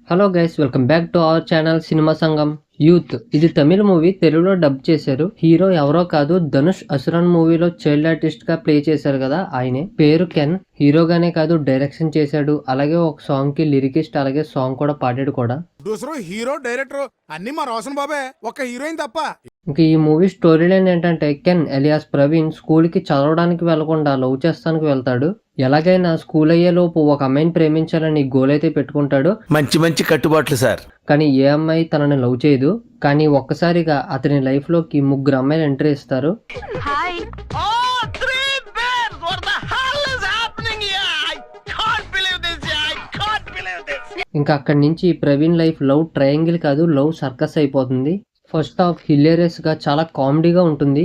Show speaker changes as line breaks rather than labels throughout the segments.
Hello guys, welcome back to our channel cinema సంఘం youth. ఇది తమిళ movie, తెలుగులో dub చేశారు. హీరో ఎవరో కాదు, ధనుష్ అసురన్ మూవీలో చైల్డ్ ఆర్టిస్ట్ గా ప్లే చేశారు కదా ఆయనే. పేరు కెన్. హీరోగానే కాదు, డైరెక్షన్ చేశాడు. అలాగే ఒక సాంగ్ కి లిరికిస్ట్, అలాగే సాంగ్ కూడా పాడాడు కూడా.
హీరో డైరెక్టర్ అన్ని మా రోషన్ బాబే, ఒక హీరోయిన్ తప్ప.
ఇంకా ఈ మూవీ స్టోరీ లైన్ ఏంటంటే, కెన్ ఎలియాస్ ప్రవీణ్ స్కూల్ కి చదవడానికి వెళ్లకుండా లవ్ చేస్తానికి వెళ్తాడు. ఎలాగైనా స్కూల్ అయ్యేలోపు ఒక అమ్మాయిని ప్రేమించాలని గోల్ అయితే పెట్టుకుంటాడు.
మంచి మంచి కట్టుబాట్లు సార్.
కానీ ఏ అమ్మాయి తనని లవ్ చేయదు. కానీ ఒక్కసారిగా అతని లైఫ్ లోకి ముగ్గురు అమ్మాయిలు ఎంట్రీ ఇస్తారు. ఇంకా అక్కడి నుంచి ప్రవీణ్ లైఫ్ లవ్ ట్రయాంగిల్ కాదు, లవ్ సర్కస్ అయిపోతుంది. ఫస్ట్ హాఫ్ హిలేరియస్ గా చాలా కామెడీగా ఉంటుంది.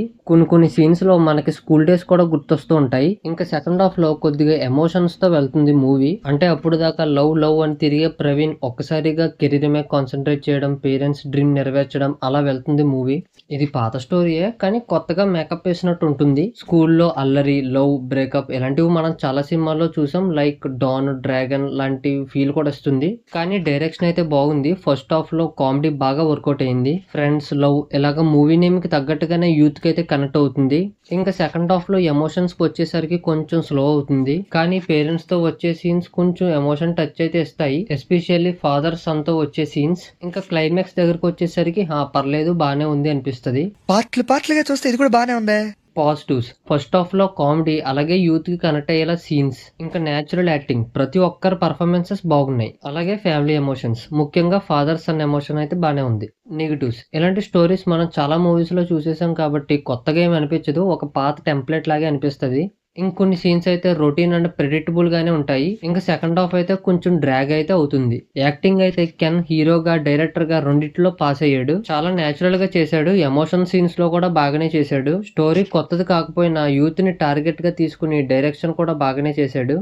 కొన్ని సీన్స్ లో మనకి స్కూల్ డేస్ కూడా గుర్తొస్తూ ఉంటాయి. ఇంకా సెకండ్ హాఫ్ లో కొద్దిగా ఎమోషన్స్ తో వెళ్తుంది మూవీ. అంటే అప్పుడు దాకా లవ్ అని తిరిగే ప్రవీణ్ ఒక్కసారిగా కెరీర్ మీద కాన్సన్ట్రేట్ చేయడం, పేరెంట్స్ డ్రీమ్ నెరవేర్చడం, అలా వెళ్తుంది మూవీ. ఇది పాత స్టోరీయే, కానీ కొత్తగా మేకప్ వేసినట్టు ఉంటుంది. స్కూల్లో అల్లరి, లవ్, బ్రేకప్ ఇలాంటివి మనం చాలా సినిమాల్లో చూసాం. లైక్ డాన్, డ్రాగన్ లాంటి ఫీల్ కూడా వస్తుంది. కానీ డైరెక్షన్ అయితే బాగుంది. ఫస్ట్ హాఫ్ లో కామెడీ బాగా వర్కౌట్ అయింది. ఫ్రెండ్స్, లవ్ ఇలాగ మూవీ నేమ్ కి తగ్గట్టుగానే యూత్ కి అయితే కనెక్ట్ అవుతుంది. ఇంకా సెకండ్ హాఫ్ లో ఎమోషన్స్ కి వచ్చేసరికి కొంచెం స్లో అవుతుంది. కానీ పేరెంట్స్ తో వచ్చే సీన్స్ కొంచెం ఎమోషన్ టచ్ అయితే ఇస్తాయి. ఎస్పెషల్లీ ఫాదర్ సన్ తో వచ్చే సీన్స్. ఇంకా క్లైమాక్స్ దగ్గరకు వచ్చేసరికి పర్లేదు, బానే ఉంది అనిపిస్తుంది.
పార్ట్లుగా చూస్తే ఇది కూడా బానే ఉంది.
పాజిటివ్స్: ఫస్ట్ హాఫ్ లో కామెడీ, అలాగే యూత్ కి కనెక్ట్ అయ్యేలా సీన్స్, ఇంకా నేచురల్ యాక్టింగ్, ప్రతి ఒక్కరి పర్ఫార్మెన్సెస్ బాగున్నాయి. అలాగే ఫ్యామిలీ ఎమోషన్స్, ముఖ్యంగా ఫాదర్ సన్ ఎమోషన్ అయితే బానే ఉంది. నెగిటివ్స్: ఇలాంటి స్టోరీస్ మనం చాలా మూవీస్ లో చూసేసాం కాబట్టి కొత్తగా ఏమి అనిపించదు, ఒక పాత టెంప్లెట్ లాగే అనిపిస్తుంది. ఇంకొన్ని సీన్స్ అయితే రొటీన్ అండ్ ప్రెడిక్టబుల్ గానే ఉంటాయి. ఇంకా సెకండ్ హాఫ్ అయితే కొంచెం డ్రాగ్ అయితే అవుతుంది. యాక్టింగ్ అయితే కెన్ హీరోగా, డైరెక్టర్ గా రెండిట్లో పాస్ అయ్యాడు. చాలా నేచురల్ గా చేశాడు. ఎమోషన్ సీన్స్ లో కూడా బాగానే చేశాడు. స్టోరీ కొత్తది కాకపోయినా యూత్ ని టార్గెట్ గా తీసుకుని డైరెక్షన్ కూడా బాగానే చేశాడు.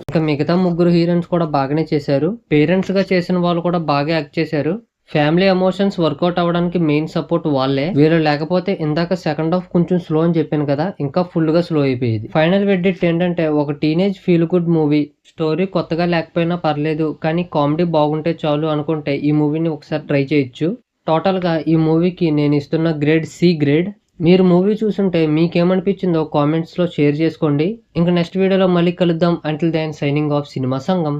ఇంకా మిగతా ముగ్గురు హీరోయిన్స్ కూడా బాగానే చేశారు. పేరెంట్స్ గా చేసిన వాళ్ళు కూడా బాగా యాక్ట్ చేశారు. ఫ్యామిలీ ఎమోషన్స్ వర్కౌట్ అవ్వడానికి మెయిన్ సపోర్ట్ వాళ్ళే. వీళ్ళు లేకపోతే ఇందాక సెకండ్ హాఫ్ కొంచెం స్లో అని చెప్పాను కదా, ఇంకా ఫుల్ గా స్లో అయిపోయేది. ఫైనల్ వెర్డిక్ట్ ఏంటంటే, ఒక teenage feel good movie. Story కొత్తగా లేకపోయినా పర్లేదు, కానీ కామెడీ బాగుంటే చాలు అనుకుంటే ఈ మూవీని ఒకసారి ట్రై చేయొచ్చు. టోటల్ గా ఈ మూవీకి నేను ఇస్తున్న గ్రేడ్ C గ్రేడ్. మీరు మూవీ చూసుంటే మీకేమనిపించిందో కామెంట్స్ లో షేర్ చేసుకోండి. ఇంకా నెక్స్ట్ వీడియోలో మళ్ళీ కలుద్దాం. Until then signing off cinema సంఘం.